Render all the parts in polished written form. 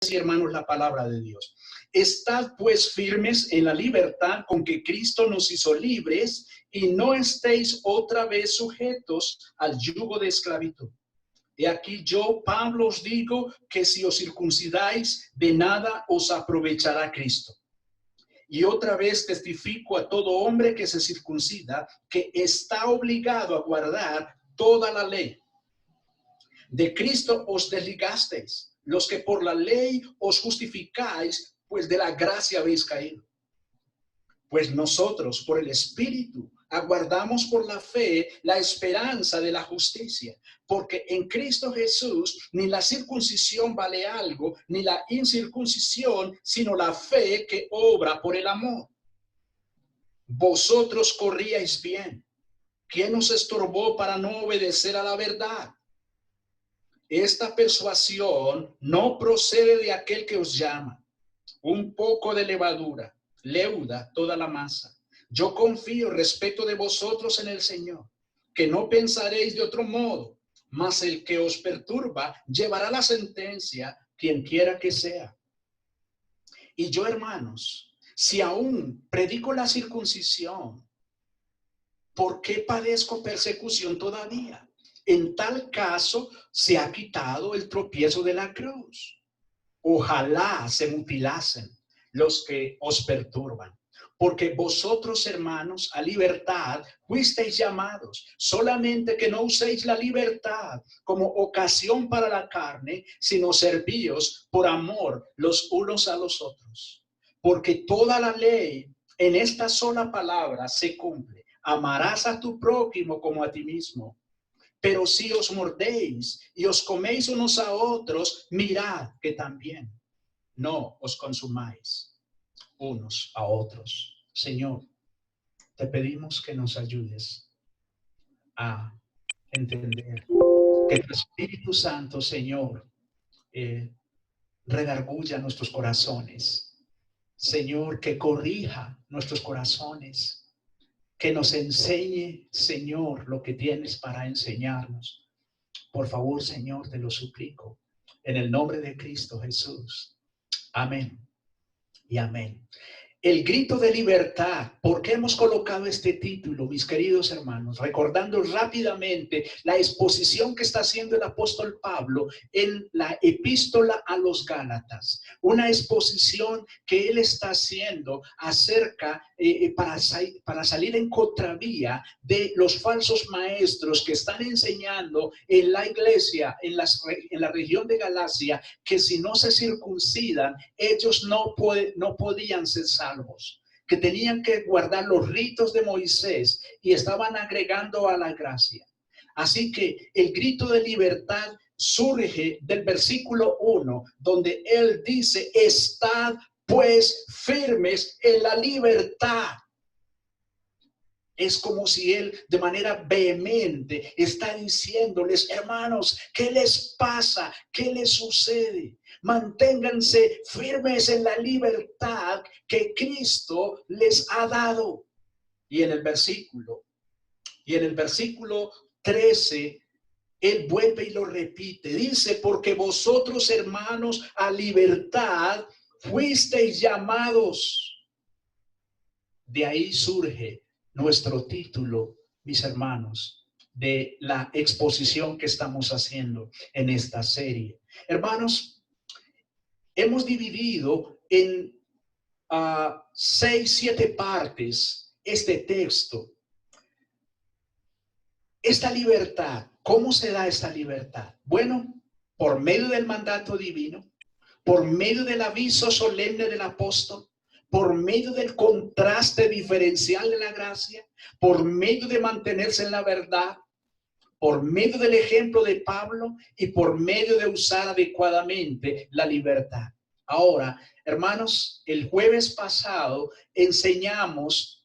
y hermanos, la palabra de Dios. Estad pues firmes en la libertad con que Cristo nos hizo libres y no estéis otra vez sujetos al yugo de esclavitud. Y aquí yo, Pablo, os digo que si os circuncidáis, de nada os aprovechará Cristo. Y otra vez testifico a todo hombre que se circuncida que está obligado a guardar toda la ley. De Cristo os desligasteis, los que por la ley os justificáis, pues de la gracia habéis caído. Pues nosotros, por el Espíritu, aguardamos por la fe la esperanza de la justicia, porque en Cristo Jesús ni la circuncisión vale algo, ni la incircuncisión, sino la fe que obra por el amor. Vosotros corríais bien. ¿Quién os estorbó para no obedecer a la verdad? Esta persuasión no procede de aquel que os llama. Un poco de levadura leuda toda la masa. Yo confío respecto de vosotros en el Señor, que no pensaréis de otro modo, mas el que os perturba llevará la sentencia, quien quiera que sea. Y yo, hermanos, si aún predico la circuncisión, ¿por qué padezco persecución todavía? En tal caso, se ha quitado el tropiezo de la cruz. Ojalá se mutilasen los que os perturban. Porque vosotros, hermanos, a libertad fuisteis llamados, solamente que no uséis la libertad como ocasión para la carne, sino servíos por amor los unos a los otros. Porque toda la ley en esta sola palabra se cumple: amarás a tu prójimo como a ti mismo. Pero si os mordéis y os coméis unos a otros, mirad que también no os consumáis unos a otros. Señor, te pedimos que nos ayudes a entender que tu Espíritu Santo, Señor, redarguya nuestros corazones. Señor, que corrija nuestros corazones. Que nos enseñe, Señor, lo que tienes para enseñarnos. Por favor, Señor, te lo suplico. En el nombre de Cristo Jesús. Amén y amén. El grito de libertad. ¿Por qué hemos colocado este título, mis queridos hermanos? Recordando rápidamente la exposición que está haciendo el apóstol Pablo en la epístola a los Gálatas. Una exposición que él está haciendo acerca para salir en contravía de los falsos maestros que están enseñando en la iglesia, en la región de Galacia, que si no se circuncidan, ellos no podían ser salvos, que tenían que guardar los ritos de Moisés y estaban agregando a la gracia. Así que el grito de libertad surge del versículo 1, donde él dice: estad pues firmes en la libertad. Es como si él de manera vehemente está diciéndoles: hermanos, ¿qué les pasa? ¿Qué les sucede? Manténganse firmes en la libertad que Cristo les ha dado. Y en el versículo 13, él vuelve y lo repite. Dice: porque vosotros, hermanos, a libertad fuisteis llamados. De ahí surge nuestro título, mis hermanos, de la exposición que estamos haciendo en esta serie. Hermanos, hemos dividido en 6, 7 partes este texto. Esta libertad, ¿cómo se da esta libertad? Bueno, por medio del mandato divino, por medio del aviso solemne del apóstol, por medio del contraste diferencial de la gracia, por medio de mantenerse en la verdad, por medio del ejemplo de Pablo y por medio de usar adecuadamente la libertad. Ahora, hermanos, el jueves pasado enseñamos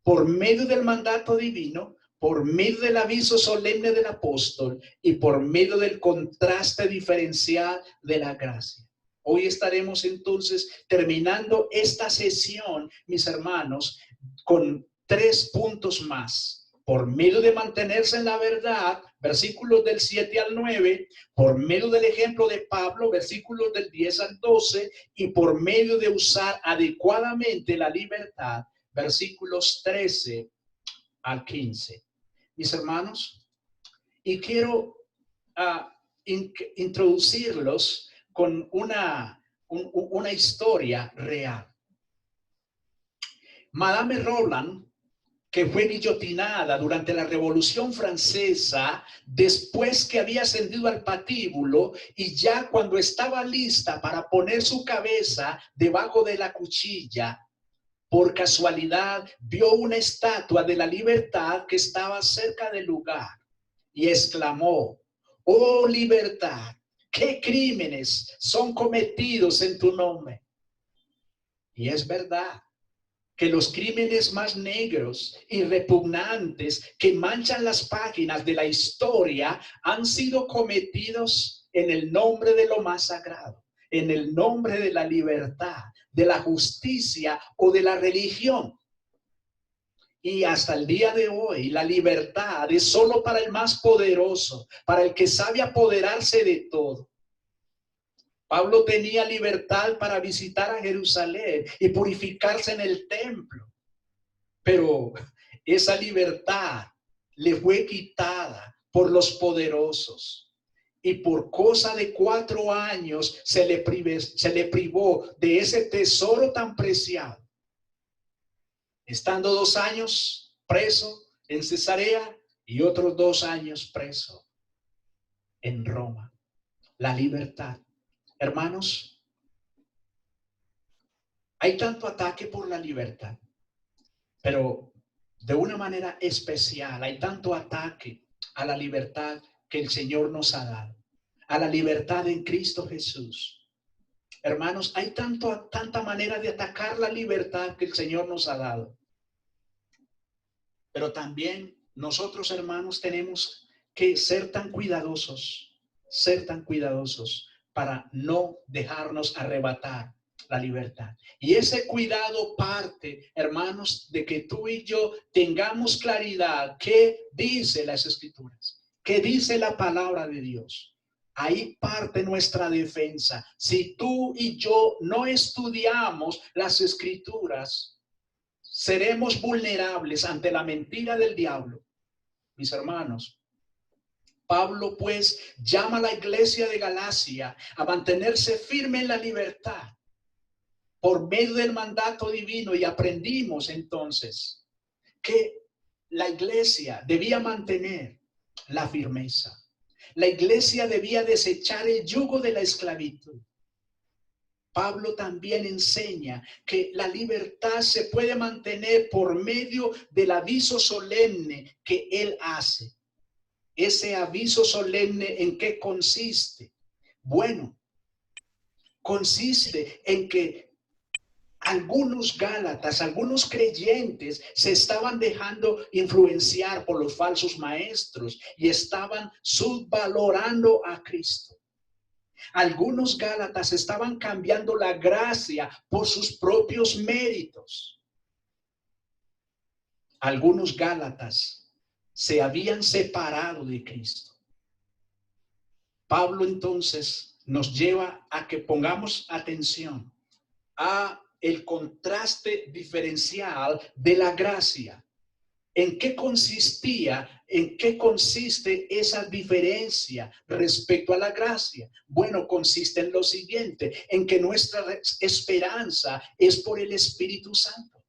por medio del mandato divino, por medio del aviso solemne del apóstol y por medio del contraste diferencial de la gracia. Hoy estaremos entonces terminando esta sesión, mis hermanos, con 3 puntos más. por medio de mantenerse en la verdad, versículos del 7 al 9, por medio del ejemplo de Pablo, versículos del 10 al 12, y por medio de usar adecuadamente la libertad, versículos 13 al 15. Mis hermanos, y quiero introducirlos con una historia real. Madame Roland, que fue guillotinada durante la Revolución Francesa, después que había ascendido al patíbulo, y ya cuando estaba lista para poner su cabeza debajo de la cuchilla, por casualidad vio una estatua de la libertad que estaba cerca del lugar y exclamó: oh libertad, ¿qué crímenes son cometidos en tu nombre? Y es verdad que los crímenes más negros y repugnantes que manchan las páginas de la historia han sido cometidos en el nombre de lo más sagrado, en el nombre de la libertad, de la justicia o de la religión. Y hasta el día de hoy, la libertad es solo para el más poderoso, para el que sabe apoderarse de todo. Pablo tenía libertad para visitar a Jerusalén y purificarse en el templo, pero esa libertad le fue quitada por los poderosos, y por cosa de 4 años se le privó de ese tesoro tan preciado, estando 2 años preso en Cesarea y otros 2 años preso en Roma. La libertad. Hermanos, hay tanto ataque por la libertad, pero de una manera especial hay tanto ataque a la libertad que el Señor nos ha dado, a la libertad en Cristo Jesús. Hermanos, hay tanta manera de atacar la libertad que el Señor nos ha dado. Pero también nosotros, hermanos, tenemos que ser tan cuidadosos para no dejarnos arrebatar la libertad. Y ese cuidado parte, hermanos, de que tú y yo tengamos claridad qué dice las Escrituras, qué dice la palabra de Dios. Ahí parte nuestra defensa. Si tú y yo no estudiamos las Escrituras, seremos vulnerables ante la mentira del diablo. Mis hermanos, Pablo pues llama a la iglesia de Galacia a mantenerse firme en la libertad por medio del mandato divino, y aprendimos entonces que la iglesia debía mantener la firmeza. La iglesia debía desechar el yugo de la esclavitud. Pablo también enseña que la libertad se puede mantener por medio del aviso solemne que él hace. Ese aviso solemne, ¿en qué consiste? Bueno, consiste en que algunos gálatas, algunos creyentes se estaban dejando influenciar por los falsos maestros y estaban subvalorando a Cristo. Algunos gálatas estaban cambiando la gracia por sus propios méritos. Algunos gálatas se habían separado de Cristo. Pablo entonces nos lleva a que pongamos atención a el contraste diferencial de la gracia. ¿En qué consistía? ¿En qué consiste esa diferencia respecto a la gracia? Bueno, consiste en lo siguiente, en que nuestra esperanza es por el Espíritu Santo.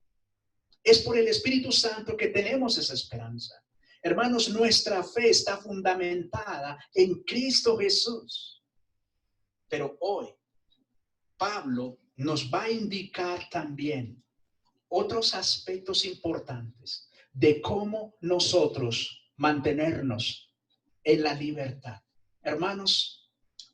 Es por el Espíritu Santo que tenemos esa esperanza. Hermanos, nuestra fe está fundamentada en Cristo Jesús. Pero hoy, Pablo nos va a indicar también otros aspectos importantes de cómo nosotros mantenernos en la libertad. Hermanos,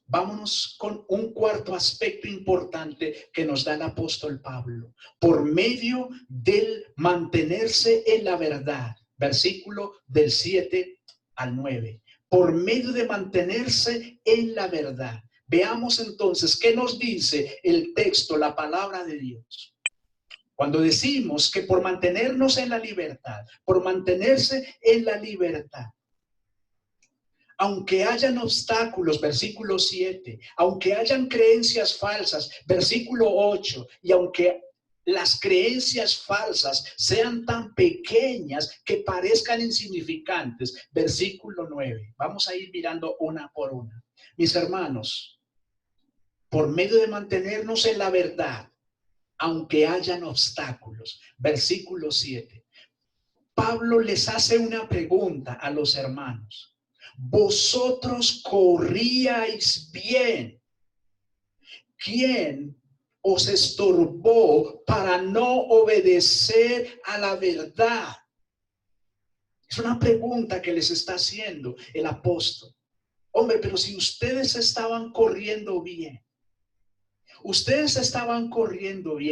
vámonos con un cuarto aspecto importante que nos da el apóstol Pablo. Por medio del mantenerse en la verdad, versículo del 7 al 9. Por medio de mantenerse en la verdad. Veamos entonces qué nos dice el texto, la palabra de Dios. Cuando decimos que por mantenernos en la libertad, por mantenerse en la libertad, aunque hayan obstáculos, versículo 7, aunque hayan creencias falsas, versículo 8, y aunque las creencias falsas sean tan pequeñas que parezcan insignificantes, versículo 9. Vamos a ir mirando una por una. Mis hermanos, por medio de mantenernos en la verdad, aunque hayan obstáculos, versículo 7, Pablo les hace una pregunta a los hermanos. Vosotros corríais bien. ¿Quién os estorbó para no obedecer a la verdad? Es una pregunta que les está haciendo el apóstol. Hombre, pero si ustedes estaban corriendo bien,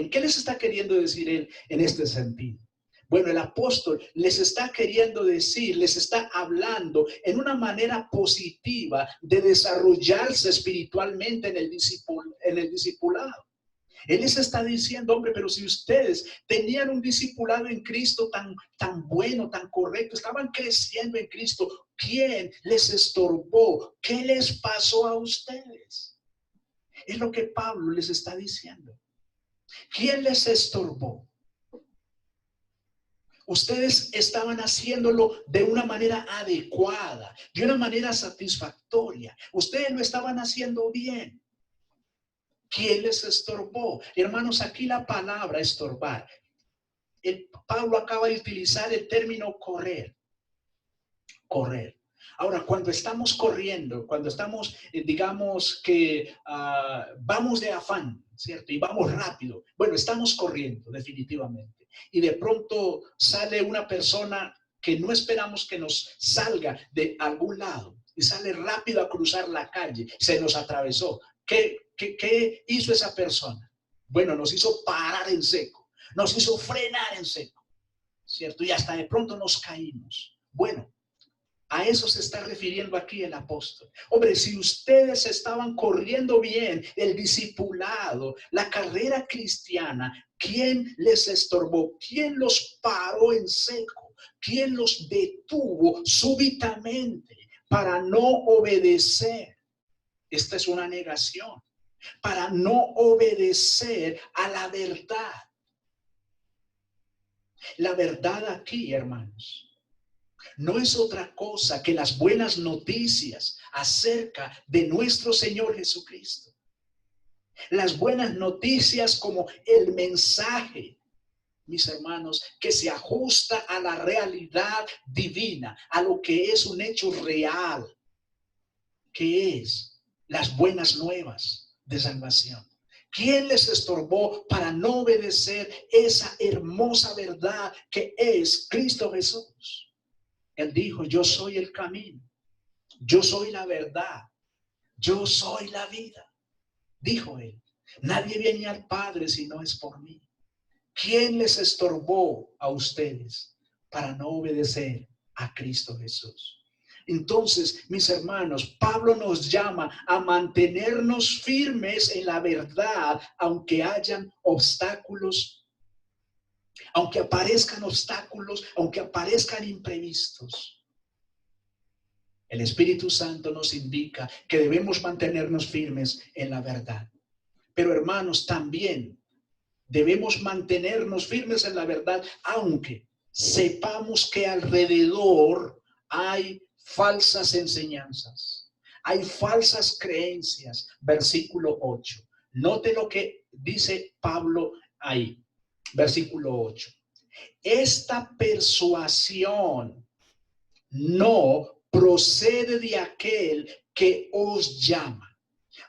¿qué les está queriendo decir él en este sentido? Bueno, el apóstol les está queriendo decir, les está hablando en una manera positiva de desarrollarse espiritualmente en el discipulado. Él les está diciendo, hombre, pero si ustedes tenían un discipulado en Cristo tan bueno, tan correcto, estaban creciendo en Cristo, ¿quién les estorbó? ¿Qué les pasó a ustedes? Es lo que Pablo les está diciendo. ¿Quién les estorbó? Ustedes estaban haciéndolo de una manera adecuada, de una manera satisfactoria. Ustedes lo estaban haciendo bien. ¿Quién les estorbó? Hermanos, aquí la palabra estorbar. Pablo acaba de utilizar el término correr. Correr. Ahora, cuando estamos corriendo, cuando estamos, digamos que vamos de afán, ¿cierto? Y vamos rápido. Bueno, estamos corriendo, definitivamente. Y de pronto sale una persona que no esperamos que nos salga de algún lado y sale rápido a cruzar la calle. Se nos atravesó. ¿Qué hizo esa persona? Bueno, nos hizo parar en seco. Nos hizo frenar en seco, ¿cierto? Y hasta de pronto nos caímos. Bueno, a eso se está refiriendo aquí el apóstol. Hombre, si ustedes estaban corriendo bien el discipulado, la carrera cristiana, ¿quién les estorbó? ¿Quién los paró en seco? ¿Quién los detuvo súbitamente para no obedecer? Esta es una negación. Para no obedecer a la verdad. La verdad aquí, hermanos, no es otra cosa que las buenas noticias acerca de nuestro Señor Jesucristo. Las buenas noticias como el mensaje, mis hermanos, que se ajusta a la realidad divina, a lo que es un hecho real, que es las buenas nuevas de salvación. ¿Quién les estorbó para no obedecer esa hermosa verdad que es Cristo Jesús? Él dijo, yo soy el camino, yo soy la verdad, yo soy la vida. Dijo él, nadie viene al Padre si no es por mí. ¿Quién les estorbó a ustedes para no obedecer a Cristo Jesús? Entonces, mis hermanos, Pablo nos llama a mantenernos firmes en la verdad, aunque hayan obstáculos, aunque aparezcan obstáculos, aunque aparezcan imprevistos. El Espíritu Santo nos indica que debemos mantenernos firmes en la verdad. Pero hermanos, también debemos mantenernos firmes en la verdad, aunque sepamos que alrededor hay falsas enseñanzas, hay falsas creencias. Versículo 8. Note lo que dice Pablo ahí. Versículo 8. Esta persuasión no procede de aquel que os llama.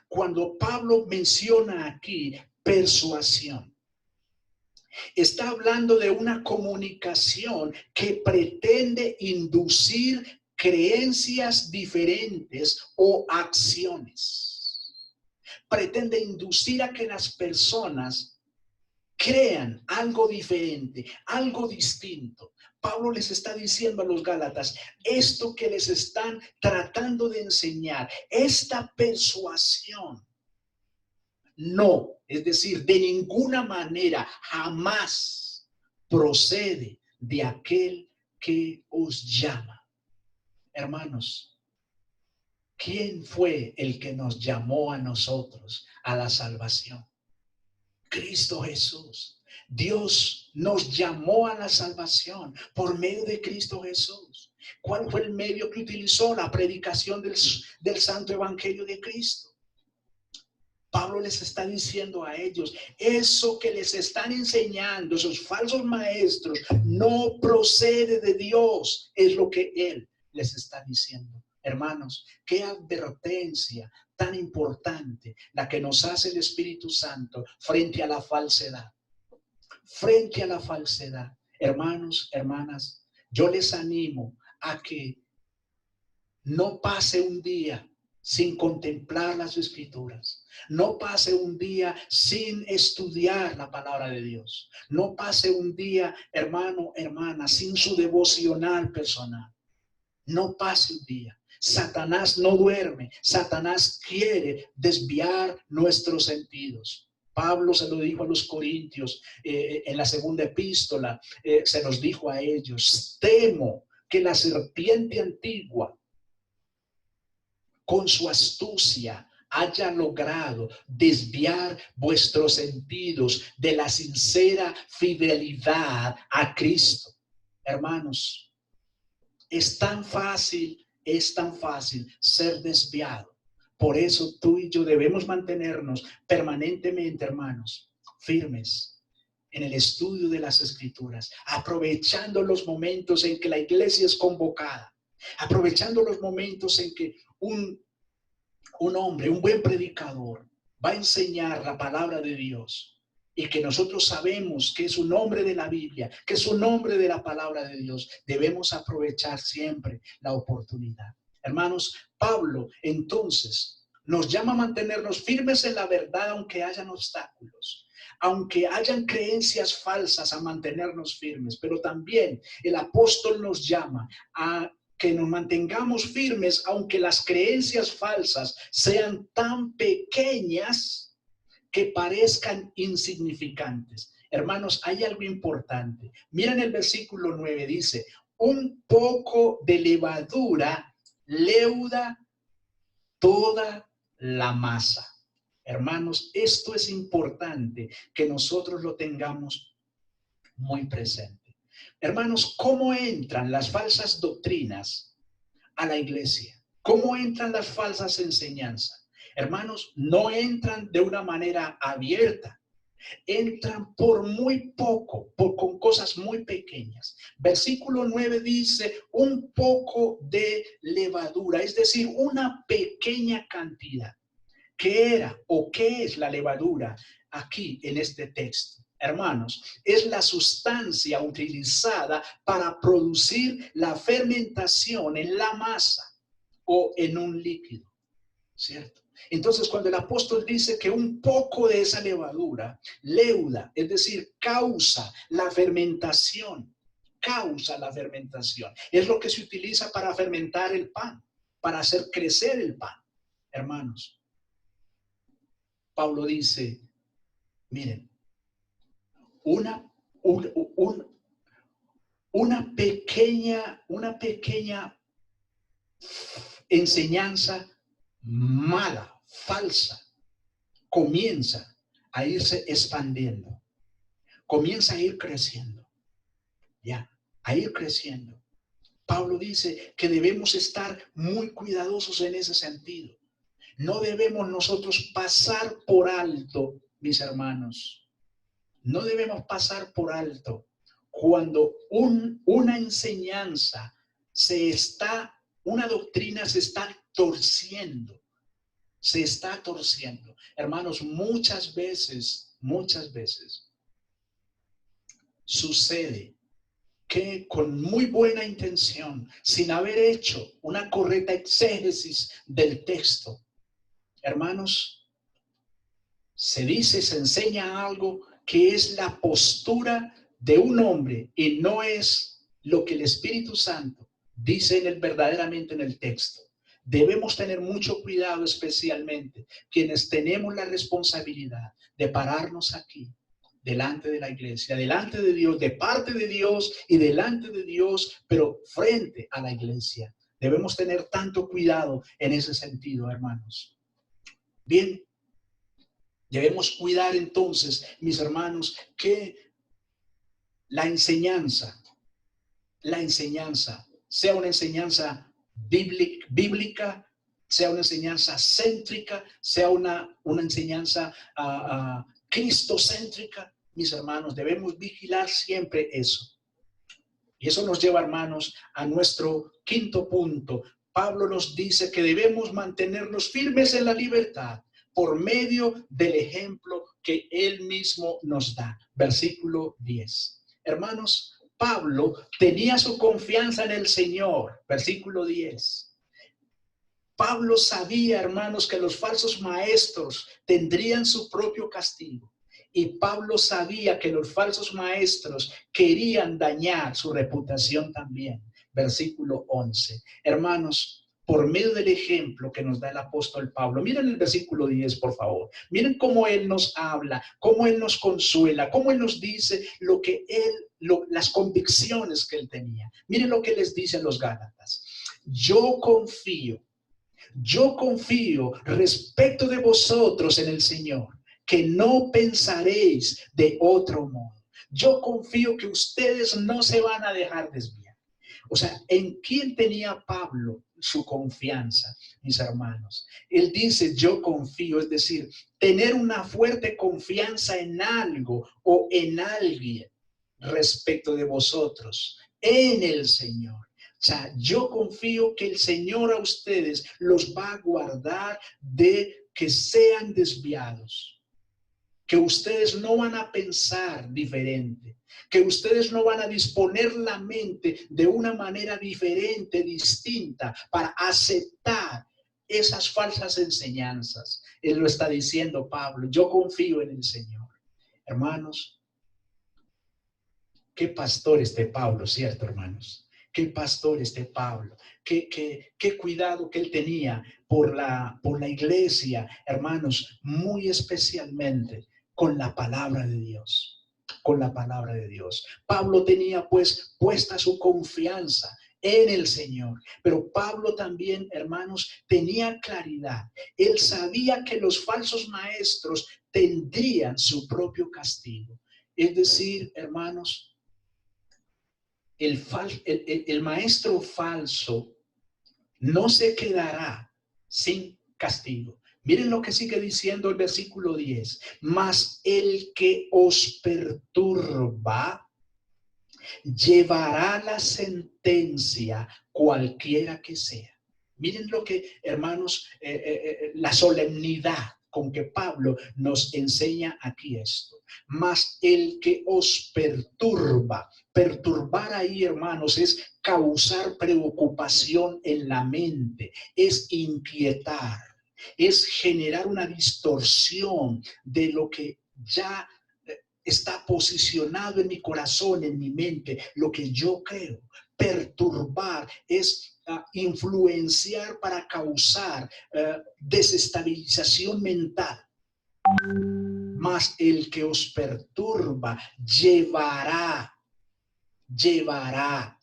Cuando Pablo menciona aquí persuasión, está hablando de una comunicación que pretende inducir creencias diferentes o acciones. Pretende inducir a que las personas crean algo diferente, algo distinto. Pablo les está diciendo a los Gálatas, esto que les están tratando de enseñar, esta persuasión, no, es decir, de ninguna manera, jamás procede de aquel que os llama. Hermanos, ¿quién fue el que nos llamó a nosotros a la salvación? Cristo Jesús. Dios nos llamó a la salvación por medio de Cristo Jesús. ¿Cuál fue el medio que utilizó? La predicación del Santo Evangelio de Cristo. Pablo les está diciendo a ellos, eso que les están enseñando, esos falsos maestros, no procede de Dios, es lo que él les está diciendo. Hermanos, qué advertencia tan importante la que nos hace el Espíritu Santo frente a la falsedad. Frente a la falsedad. Hermanos, hermanas, yo les animo a que no pase un día sin contemplar las Escrituras. No pase un día sin estudiar la palabra de Dios. No pase un día, hermano, hermana, sin su devocional personal. No pase un día. Satanás no duerme. Satanás quiere desviar nuestros sentidos. Pablo se lo dijo a los corintios en la segunda epístola. Se los dijo a ellos: temo que la serpiente antigua, con su astucia, haya logrado desviar vuestros sentidos de la sincera fidelidad a Cristo. Hermanos, es tan fácil ser desviado. Por eso tú y yo debemos mantenernos permanentemente, hermanos, firmes en el estudio de las Escrituras, aprovechando los momentos en que la iglesia es convocada, aprovechando los momentos en que un hombre, un buen predicador, va a enseñar la palabra de Dios, y que nosotros sabemos que es un hombre de la Biblia, que es un hombre de la palabra de Dios. Debemos aprovechar siempre la oportunidad. Hermanos, Pablo entonces nos llama a mantenernos firmes en la verdad, aunque hayan obstáculos, aunque hayan creencias falsas, a mantenernos firmes. Pero también el apóstol nos llama a que nos mantengamos firmes, aunque las creencias falsas sean tan pequeñas que parezcan insignificantes. Hermanos, hay algo importante. Miren el versículo 9, dice: un poco de levadura leuda toda la masa. Hermanos, esto es importante que nosotros lo tengamos muy presente. Hermanos, ¿cómo entran las falsas doctrinas a la iglesia? ¿Cómo entran las falsas enseñanzas? Hermanos, no entran de una manera abierta. Entran por muy poco, con cosas muy pequeñas. Versículo 9 dice: un poco de levadura, es decir, una pequeña cantidad. ¿Qué era o qué es la levadura aquí en este texto? Hermanos, es la sustancia utilizada para producir la fermentación en la masa o en un líquido, ¿cierto? Entonces, cuando el apóstol dice que un poco de esa levadura leuda, es decir, causa la fermentación, es lo que se utiliza para fermentar el pan, para hacer crecer el pan. Hermanos, Pablo dice, miren, una pequeña enseñanza mala, falsa, comienza a irse expandiendo, comienza a ir creciendo, a ir creciendo. Pablo dice que debemos estar muy cuidadosos en ese sentido. No debemos nosotros pasar por alto, mis hermanos, no debemos pasar por alto cuando una enseñanza una doctrina se está torciendo. Hermanos, muchas veces sucede que con muy buena intención, sin haber hecho una correcta exégesis del texto, hermanos, se enseña algo que es la postura de un hombre y no es lo que el Espíritu Santo dice verdaderamente en el texto. Debemos tener mucho cuidado, especialmente quienes tenemos la responsabilidad de pararnos aquí, delante de la iglesia, delante de Dios, de parte de Dios y delante de Dios, pero frente a la iglesia. Debemos tener tanto cuidado en ese sentido, hermanos. Bien, debemos cuidar entonces, mis hermanos, que la enseñanza sea una enseñanza bíblica, sea una enseñanza céntrica, sea una enseñanza cristocéntrica. Mis hermanos, debemos vigilar siempre eso. Y eso nos lleva, hermanos, a nuestro quinto punto. Pablo nos dice que debemos mantenernos firmes en la libertad por medio del ejemplo que él mismo nos da. Versículo 10. Hermanos, Pablo tenía su confianza en el Señor. Versículo 10. Pablo sabía, hermanos, que los falsos maestros tendrían su propio castigo. Y Pablo sabía que los falsos maestros querían dañar su reputación también. Versículo 11. Hermanos, por medio del ejemplo que nos da el apóstol Pablo, miren el versículo 10, por favor. Miren cómo él nos habla, cómo él nos consuela, cómo él nos dice lo que las convicciones que él tenía. Miren lo que les dice a los Gálatas. Yo confío respecto de vosotros en el Señor, que no pensaréis de otro modo. Yo confío que ustedes no se van a dejar desviar. O sea, ¿en quién tenía Pablo su confianza, mis hermanos? Él dice, yo confío, es decir, tener una fuerte confianza en algo o en alguien respecto de vosotros, en el Señor. O sea, yo confío que el Señor a ustedes los va a guardar de que sean desviados, que ustedes no van a pensar diferente, que ustedes no van a disponer la mente de una manera diferente, distinta, para aceptar esas falsas enseñanzas. Él lo está diciendo Pablo, yo confío en el Señor. Hermanos, qué pastor este Pablo, ¿cierto, hermanos? Qué pastor este Pablo, qué cuidado que él tenía por la iglesia, hermanos, muy especialmente con la palabra de Dios, con la palabra de Dios. Pablo tenía pues puesta su confianza en el Señor, pero Pablo también, hermanos, tenía claridad. Él sabía que los falsos maestros tendrían su propio castigo. Es decir, hermanos, el maestro falso no se quedará sin castigo. Miren lo que sigue diciendo el versículo 10. Mas el que os perturba llevará la sentencia cualquiera que sea. Miren lo que, hermanos, la solemnidad con que Pablo nos enseña aquí esto. Mas el que os perturbar ahí, hermanos, es causar preocupación en la mente, es inquietar, es generar una distorsión de lo que ya está posicionado en mi corazón, en mi mente, lo que yo creo. Perturbar es influenciar para causar desestabilización mental. Mas el que os perturba llevará,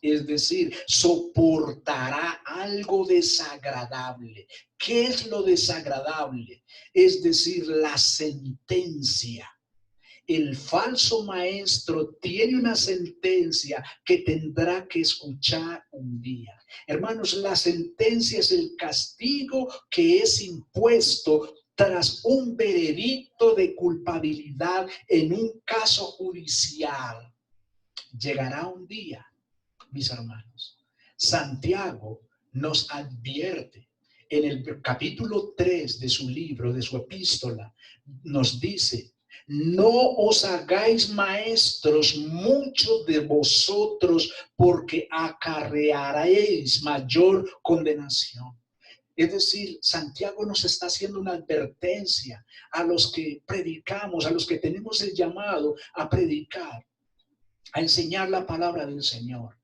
es decir, soportará algo desagradable. ¿Qué es lo desagradable? Es decir, la sentencia. El falso maestro tiene una sentencia que tendrá que escuchar un día. Hermanos, la sentencia es el castigo que es impuesto tras un veredicto de culpabilidad en un caso judicial. Llegará un día, mis hermanos. Santiago nos advierte en el capítulo 3 de su libro, de su epístola, nos dice: no os hagáis maestros muchos de vosotros, porque acarrearéis mayor condenación. Es decir, Santiago nos está haciendo una advertencia a los que predicamos, a los que tenemos el llamado a predicar, a enseñar la palabra del Señor.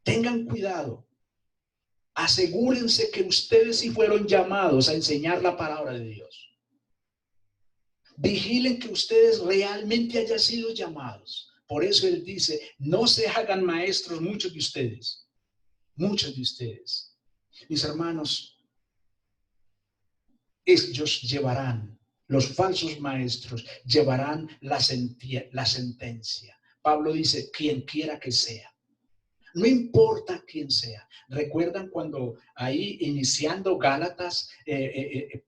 Tengan cuidado, Asegúrense que ustedes sí fueron llamados a enseñar la palabra de Dios. Vigilen que ustedes realmente hayan sido llamados. Por eso él dice, no se hagan maestros muchos de ustedes. Muchos de ustedes. Mis hermanos, ellos llevarán, los falsos maestros llevarán la sentencia. Pablo dice, quien quiera que sea. No importa quién sea. ¿Recuerdan cuando ahí iniciando Gálatas,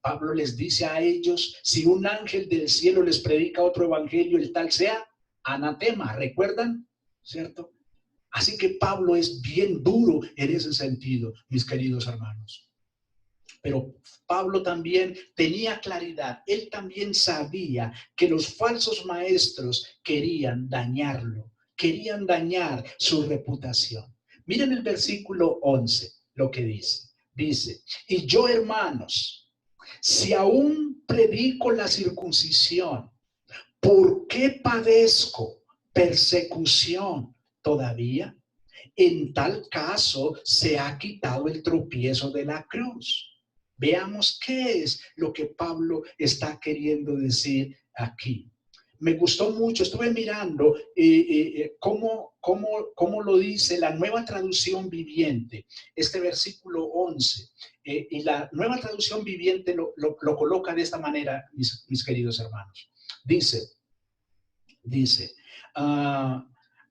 Pablo les dice a ellos, si un ángel del cielo les predica otro evangelio, el tal sea anatema? ¿Recuerdan? ¿Cierto? Así que Pablo es bien duro en ese sentido, mis queridos hermanos. Pero Pablo también tenía claridad. Él también sabía que los falsos maestros querían dañarlo. Querían dañar su reputación. Miren el versículo 11, lo que dice. Dice, y yo, hermanos, si aún predico la circuncisión, ¿por qué padezco persecución todavía? En tal caso, se ha quitado el tropiezo de la cruz. Veamos qué es lo que Pablo está queriendo decir aquí. Me gustó mucho, estuve mirando cómo lo dice la Nueva Traducción Viviente, este versículo 11. Y la Nueva Traducción Viviente lo coloca de esta manera, mis queridos hermanos. Dice,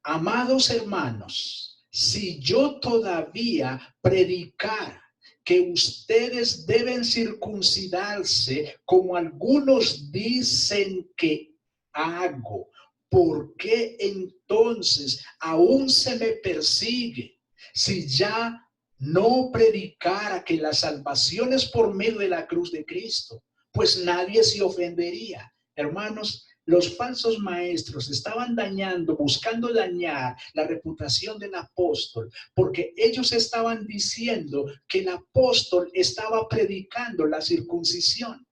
amados hermanos, si yo todavía predicara que ustedes deben circuncidarse como algunos dicen que hago, ¿por qué entonces aún se me persigue? Si ya no predicara que la salvación es por medio de la cruz de Cristo, pues nadie se ofendería. Hermanos, los falsos maestros estaban dañando, buscando dañar la reputación del apóstol, porque ellos estaban diciendo que el apóstol estaba predicando la circuncisión.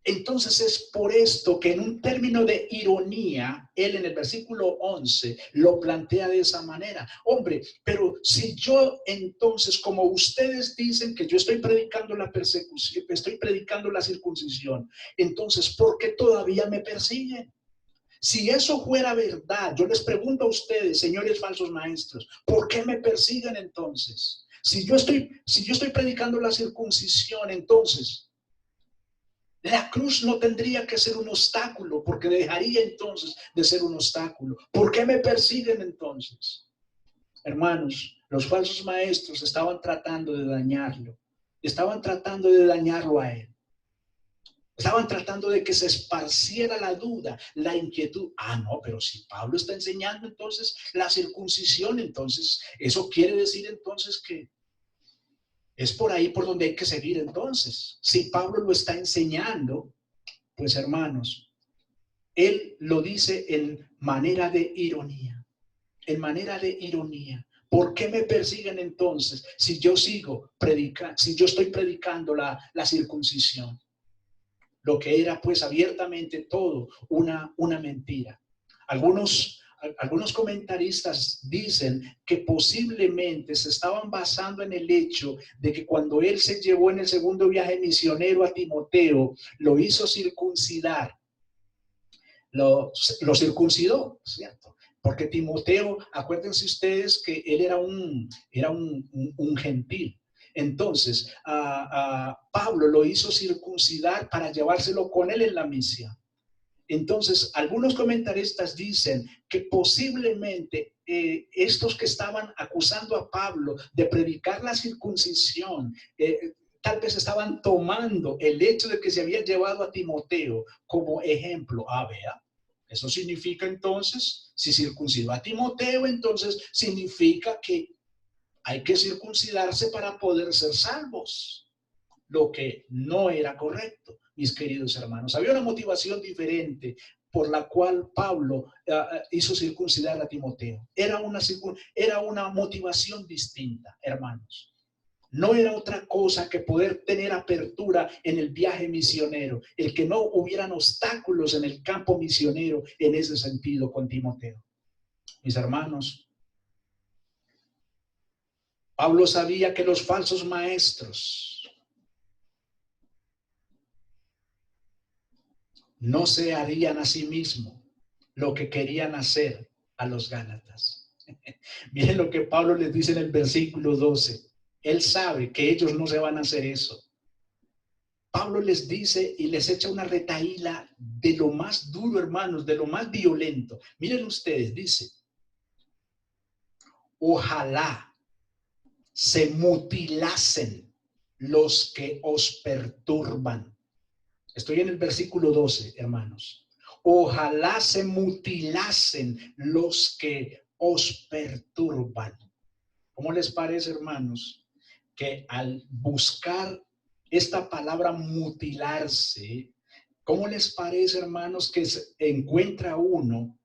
Entonces es por esto que en un término de ironía, él en el versículo 11 lo plantea de esa manera. Hombre, pero si yo entonces, como ustedes dicen que yo estoy predicando la persecución, estoy predicando la circuncisión, entonces, ¿por qué todavía me persiguen? Si eso fuera verdad, yo les pregunto a ustedes, señores falsos maestros, ¿por qué me persiguen entonces? Si yo estoy predicando la circuncisión, entonces la cruz no tendría que ser un obstáculo, porque dejaría entonces de ser un obstáculo. ¿Por qué me persiguen entonces? Hermanos, los falsos maestros estaban tratando de dañarlo. Estaban tratando de dañarlo a él. Estaban tratando de que se esparciera la duda, la inquietud. No, pero si Pablo está enseñando entonces la circuncisión, entonces eso quiere decir entonces que es por ahí por donde hay que seguir entonces. Si Pablo lo está enseñando, pues hermanos, él lo dice en manera de ironía, en manera de ironía. ¿Por qué me persiguen entonces si yo sigo predicando, si yo estoy predicando la circuncisión? Lo que era pues abiertamente todo una mentira. Algunos comentaristas dicen que posiblemente se estaban basando en el hecho de que cuando él se llevó en el segundo viaje misionero a Timoteo, lo hizo circuncidar, lo circuncidó, ¿cierto? Porque Timoteo, acuérdense ustedes que él era un gentil. Entonces, Pablo lo hizo circuncidar para llevárselo con él en la misión. Entonces, algunos comentaristas dicen que posiblemente estos que estaban acusando a Pablo de predicar la circuncisión, tal vez estaban tomando el hecho de que se había llevado a Timoteo como ejemplo. Vea, eso significa entonces, si circuncidó a Timoteo, entonces significa que hay que circuncidarse para poder ser salvos, lo que no era correcto, mis queridos hermanos. Había una motivación diferente por la cual Pablo hizo circuncidar a Timoteo. Era una motivación distinta, hermanos. No era otra cosa que poder tener apertura en el viaje misionero, el que no hubieran obstáculos en el campo misionero en ese sentido con Timoteo. Mis hermanos, Pablo sabía que los falsos maestros no se harían a sí mismos lo que querían hacer a los Gálatas. Miren lo que Pablo les dice en el versículo 12. Él sabe que ellos no se van a hacer eso. Pablo les dice y les echa una retahíla de lo más duro, hermanos, de lo más violento. Miren ustedes, dice, ojalá se mutilasen los que os perturban. Estoy en el versículo 12, hermanos. Ojalá se mutilasen los que os perturban. ¿Cómo les parece, hermanos, que al buscar esta palabra mutilarse, cómo les parece, hermanos, que se encuentra uno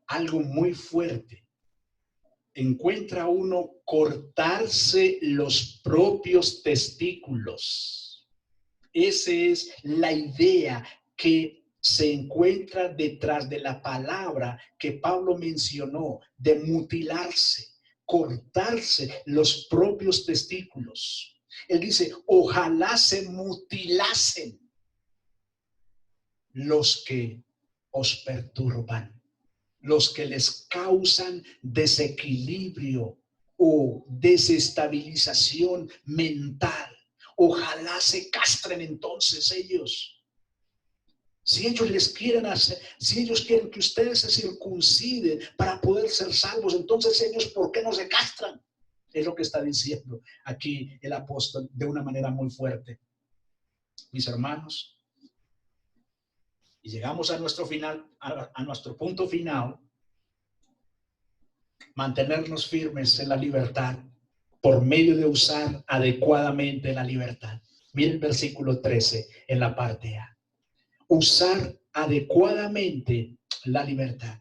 algo muy fuerte? Encuentra uno cortarse los propios testículos. Esa es la idea que se encuentra detrás de la palabra que Pablo mencionó, de mutilarse, cortarse los propios testículos. Él dice, ojalá se mutilasen los que os perturban, los que les causan desequilibrio o desestabilización mental. Ojalá se castren entonces ellos. Si ellos les quieren hacer, si ellos quieren que ustedes se circunciden para poder ser salvos, entonces ellos, ¿por qué no se castran? Es lo que está diciendo aquí el apóstol de una manera muy fuerte. Mis hermanos, y llegamos a nuestro final, a nuestro punto final, mantenernos firmes en la libertad por medio de usar adecuadamente la libertad. Mira el versículo 13 en la parte A. Usar adecuadamente la libertad.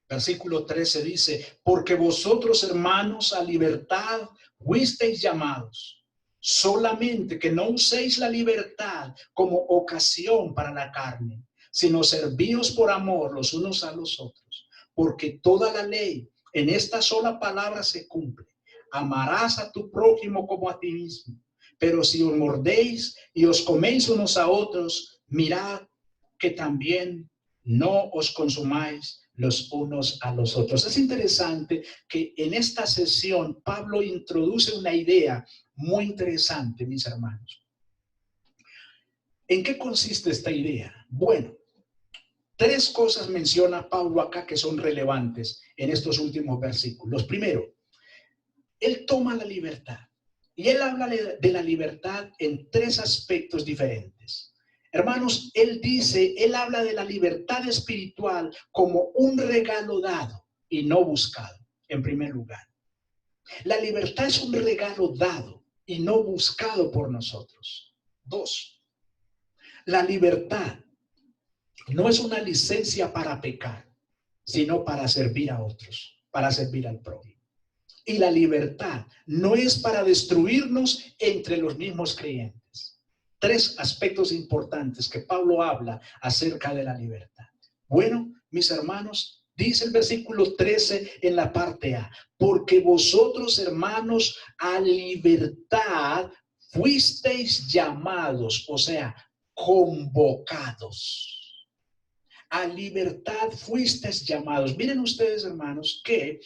Versículo 13 dice, porque vosotros, hermanos, a libertad fuisteis llamados, solamente que no uséis la libertad como ocasión para la carne, sino servíos por amor los unos a los otros, porque toda la ley en esta sola palabra se cumple. Amarás a tu prójimo como a ti mismo. Pero si os mordéis y os coméis unos a otros, mirad que también no os consumáis los unos a los otros. Es interesante que en esta sesión Pablo introduce una idea muy interesante, mis hermanos. ¿En qué consiste esta idea? Bueno, tres cosas menciona Pablo acá que son relevantes en estos últimos versículos. Primero, él toma la libertad y él habla de la libertad en tres aspectos diferentes. Hermanos, él habla de la libertad espiritual como un regalo dado y no buscado, en primer lugar. La libertad es un regalo dado y no buscado por nosotros. Dos, la libertad no es una licencia para pecar, sino para servir a otros, para servir al prójimo. Y la libertad no es para destruirnos entre los mismos creyentes. Tres aspectos importantes que Pablo habla acerca de la libertad. Bueno, mis hermanos, dice el versículo 13 en la parte A, porque vosotros, hermanos, a libertad fuisteis llamados, o sea, convocados. A libertad fuisteis llamados. Miren ustedes, hermanos, que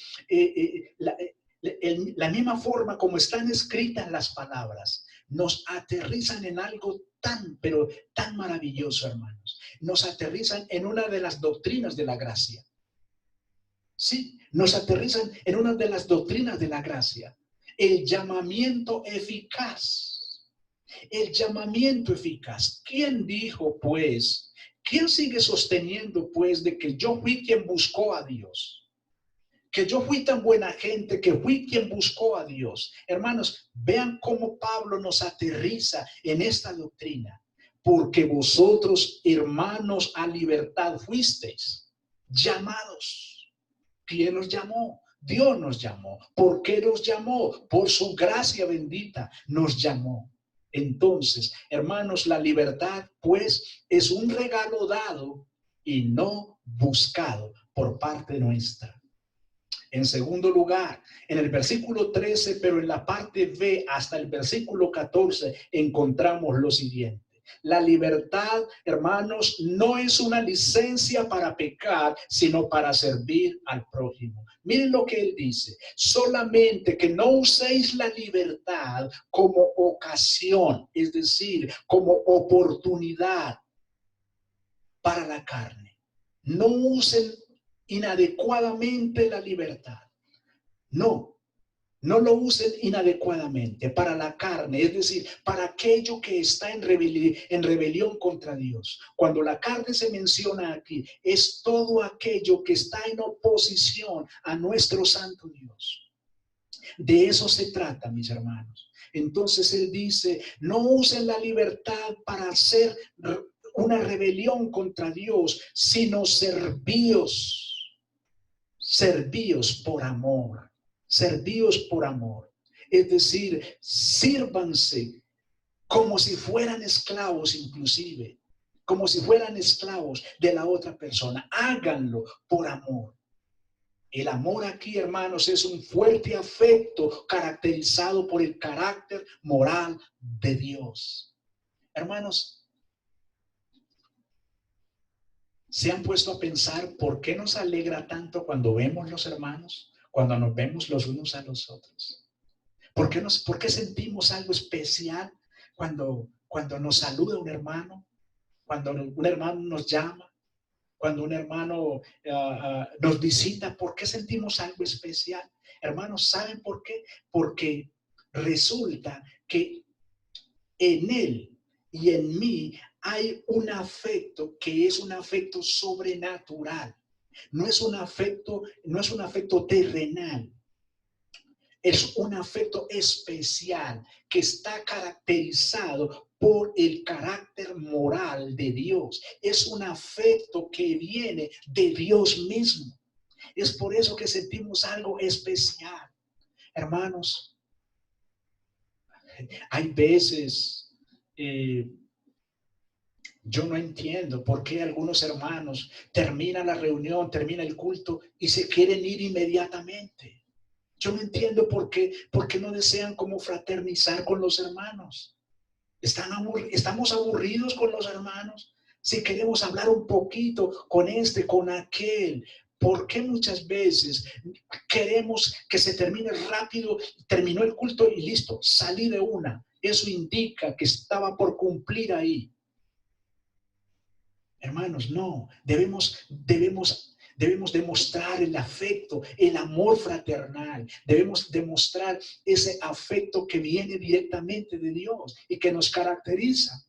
la misma forma como están escritas las palabras nos aterrizan en algo tan, pero tan maravilloso, hermanos. Nos aterrizan en una de las doctrinas de la gracia. Sí, nos aterrizan en una de las doctrinas de la gracia. El llamamiento eficaz. El llamamiento eficaz. ¿Quién dijo, pues? ¿Quién sigue sosteniendo, pues, de que yo fui quien buscó a Dios? Que yo fui tan buena gente, que fui quien buscó a Dios. Hermanos, vean cómo Pablo nos aterriza en esta doctrina. Porque vosotros, hermanos, a libertad fuisteis llamados. ¿Quién nos llamó? Dios nos llamó. ¿Por qué nos llamó? Por su gracia bendita nos llamó. Entonces, hermanos, la libertad, pues, es un regalo dado y no buscado por parte nuestra. En segundo lugar, en el versículo 13, pero en la parte B hasta el versículo 14, encontramos lo siguiente. La libertad, hermanos, no es una licencia para pecar, sino para servir al prójimo. Miren lo que él dice: solamente que no uséis la libertad como ocasión, es decir, como oportunidad para la carne. No usen inadecuadamente la libertad. No lo usen inadecuadamente para la carne, es decir, para aquello que está en rebelión contra Dios. Cuando la carne se menciona aquí, es todo aquello que está en oposición a nuestro santo Dios. De eso se trata, mis hermanos. Entonces él dice: no usen la libertad para hacer una rebelión contra Dios, sino servíos por amor. Servíos por amor. Es decir, sírvanse como si fueran esclavos, inclusive, como si fueran esclavos de la otra persona. Háganlo por amor. El amor aquí, hermanos, es un fuerte afecto caracterizado por el carácter moral de Dios. Hermanos, ¿se han puesto a pensar por qué nos alegra tanto cuando vemos los hermanos? Cuando nos vemos los unos a los otros. ¿Por qué sentimos algo especial cuando nos saluda un hermano? Cuando un hermano nos llama, cuando un hermano nos visita, ¿por qué sentimos algo especial? Hermanos, ¿saben por qué? Porque resulta que en él y en mí hay un afecto que es un afecto sobrenatural. No es un afecto terrenal. Es un afecto especial que está caracterizado por el carácter moral de Dios. Es un afecto que viene de Dios mismo. Es por eso que sentimos algo especial. Hermanos, hay veces yo no entiendo por qué algunos hermanos terminan la reunión, termina el culto y se quieren ir inmediatamente. Yo no entiendo por qué no desean como fraternizar con los hermanos. Estamos aburridos con los hermanos. Si queremos hablar un poquito con este, con aquel, ¿por qué muchas veces queremos que se termine rápido? Terminó el culto y listo, salí de una. Eso indica que estaba por cumplir ahí. Hermanos, no, debemos demostrar el afecto, el amor fraternal. Debemos demostrar ese afecto que viene directamente de Dios y que nos caracteriza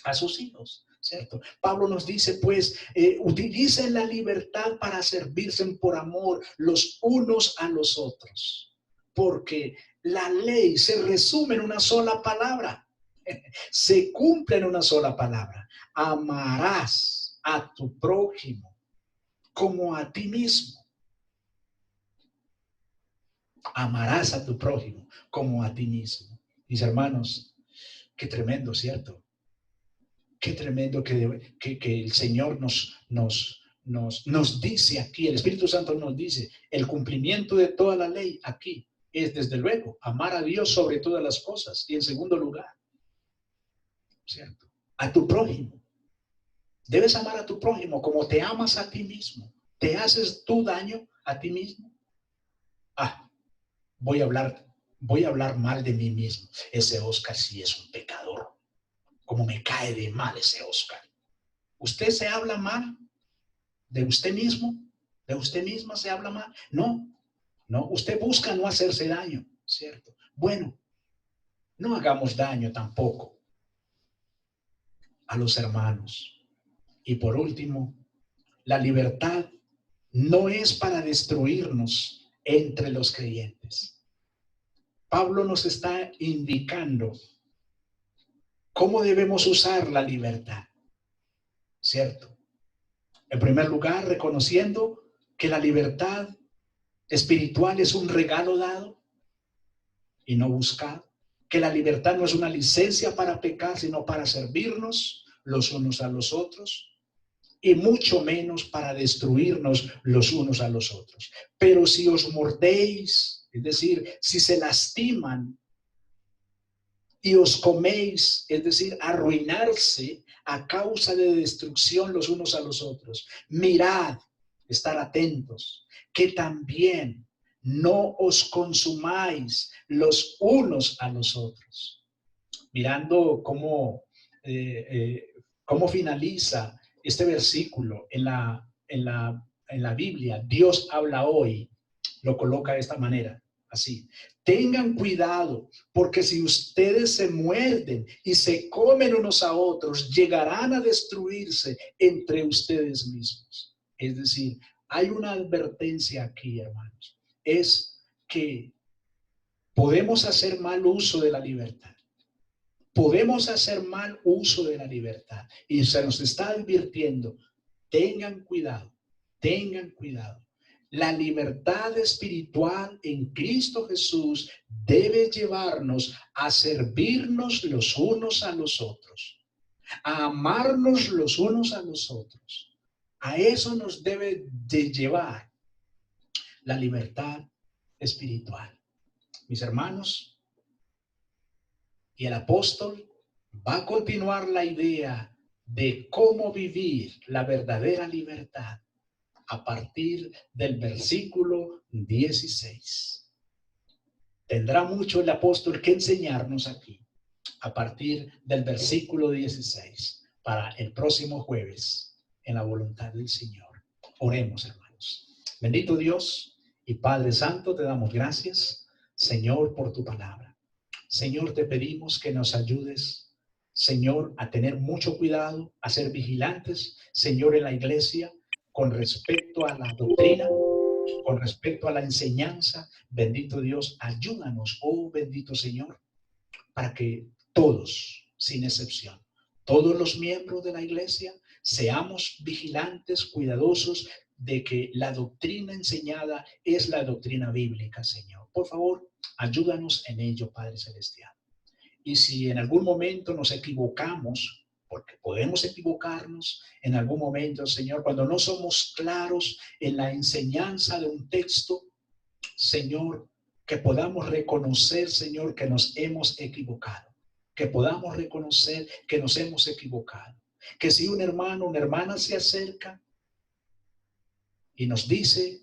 a sus hijos, ¿cierto? Pablo nos dice, pues, utilicen la libertad para servirse por amor los unos a los otros, porque la ley se resume en una sola palabra. Se cumple en una sola palabra: amarás a tu prójimo como a ti mismo. Amarás a tu prójimo como a ti mismo. Mis hermanos, qué tremendo, ¿cierto? Qué tremendo que el Señor nos dice aquí, el Espíritu Santo nos dice, el cumplimiento de toda la ley aquí es, desde luego, amar a Dios sobre todas las cosas, y en segundo lugar, ¿cierto?, a tu prójimo. Debes amar a tu prójimo como te amas a ti mismo. ¿Te haces tú daño a ti mismo? Voy a hablar mal de mí mismo. Ese Oscar sí es un pecador. Como me cae de mal ese Oscar. ¿Usted se habla mal de usted mismo? ¿De usted misma se habla mal? No. Usted busca no hacerse daño, ¿cierto? Bueno, no hagamos daño tampoco a los hermanos. Y por último, la libertad no es para destruirnos entre los creyentes. Pablo nos está indicando cómo debemos usar la libertad, ¿cierto? En primer lugar, reconociendo que la libertad espiritual es un regalo dado y no buscado, que la libertad no es una licencia para pecar, sino para servirnos los unos a los otros. y mucho menos para destruirnos los unos a los otros. Pero si os mordéis, es decir, si se lastiman y os coméis, es decir, arruinarse a causa de destrucción los unos a los otros, mirad, estar atentos, que también no os consumáis los unos a los otros. Mirando cómo finaliza este versículo en la Biblia, Dios habla hoy, lo coloca de esta manera, así. Tengan cuidado, porque si ustedes se muerden y se comen unos a otros, llegarán a destruirse entre ustedes mismos. Es decir, hay una advertencia aquí, hermanos, es que podemos hacer mal uso de la libertad. Podemos hacer mal uso de la libertad y se nos está advirtiendo, tengan cuidado, tengan cuidado. La libertad espiritual en Cristo Jesús debe llevarnos a servirnos los unos a los otros, a amarnos los unos a los otros. A eso nos debe de llevar la libertad espiritual. Mis hermanos, y el apóstol va a continuar la idea de cómo vivir la verdadera libertad a partir del versículo 16. Tendrá mucho el apóstol que enseñarnos aquí a partir del versículo 16 para el próximo jueves en la voluntad del Señor. Oremos, hermanos. Bendito Dios y Padre Santo, te damos gracias, Señor, por tu palabra. Señor, te pedimos que nos ayudes, Señor, a tener mucho cuidado, a ser vigilantes, Señor, en la iglesia, con respecto a la doctrina, con respecto a la enseñanza. Bendito Dios, ayúdanos, oh bendito Señor, para que todos, sin excepción, todos los miembros de la iglesia, seamos vigilantes, cuidadosos de que la doctrina enseñada es la doctrina bíblica, Señor. Por favor, ayúdanos en ello, Padre Celestial. Y si en algún momento nos equivocamos, porque podemos equivocarnos en algún momento, Señor, cuando no somos claros en la enseñanza de un texto, Señor, que podamos reconocer, Señor, que nos hemos equivocado, que podamos reconocer que nos hemos equivocado, que si un hermano, una hermana se acerca y nos dice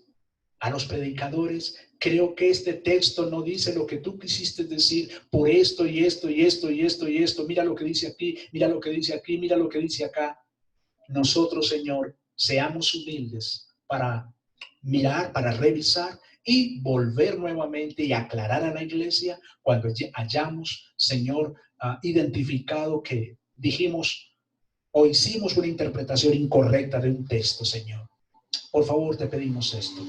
a los predicadores, creo que este texto no dice lo que tú quisiste decir por esto y esto y esto y esto y esto, mira lo que dice aquí, mira lo que dice aquí, mira lo que dice acá. Nosotros, Señor, seamos humildes para mirar, para revisar y volver nuevamente y aclarar a la iglesia cuando hayamos, Señor, identificado que dijimos o hicimos una interpretación incorrecta de un texto, Señor. Por favor, te pedimos esto.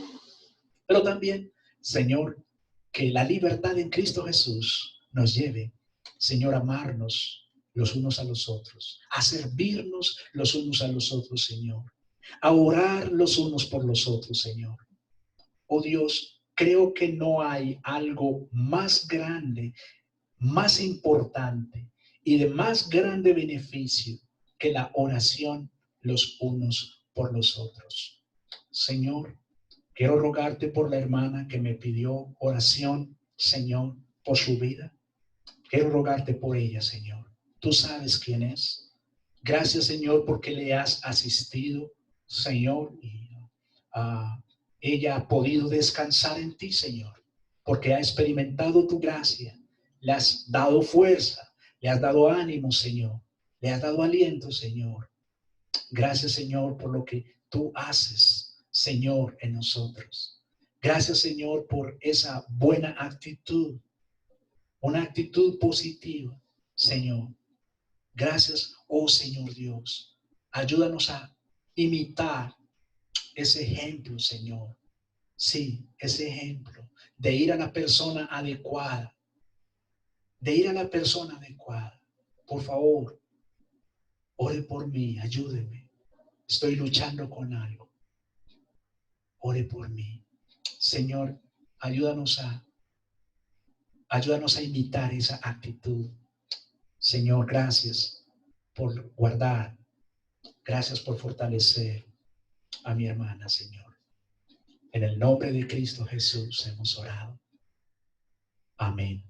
Pero también, Señor, que la libertad en Cristo Jesús nos lleve, Señor, a amarnos los unos a los otros, a servirnos los unos a los otros, Señor, a orar los unos por los otros, Señor. Oh Dios, creo que no hay algo más grande, más importante y de más grande beneficio que la oración los unos por los otros. Señor, quiero rogarte por la hermana que me pidió oración, Señor, por su vida. Quiero rogarte por ella, Señor. Tú sabes quién es. Gracias, Señor, porque le has asistido, Señor, y ella ha podido descansar en ti, Señor, porque ha experimentado tu gracia. Le has dado fuerza, le has dado ánimo, Señor. Le has dado aliento, Señor. Gracias, Señor, por lo que tú haces, Señor, en nosotros. Gracias, Señor, por esa buena actitud, una actitud positiva, Señor. Gracias, oh Señor Dios. Ayúdanos a imitar ese ejemplo, Señor. Sí, ese ejemplo de ir a la persona adecuada, de ir a la persona adecuada. Por favor, ore por mí, ayúdeme. Estoy luchando con algo. Ore por mí. Señor, ayúdanos a imitar esa actitud. Señor, gracias por guardar. Gracias por fortalecer a mi hermana, Señor. En el nombre de Cristo Jesús hemos orado. Amén.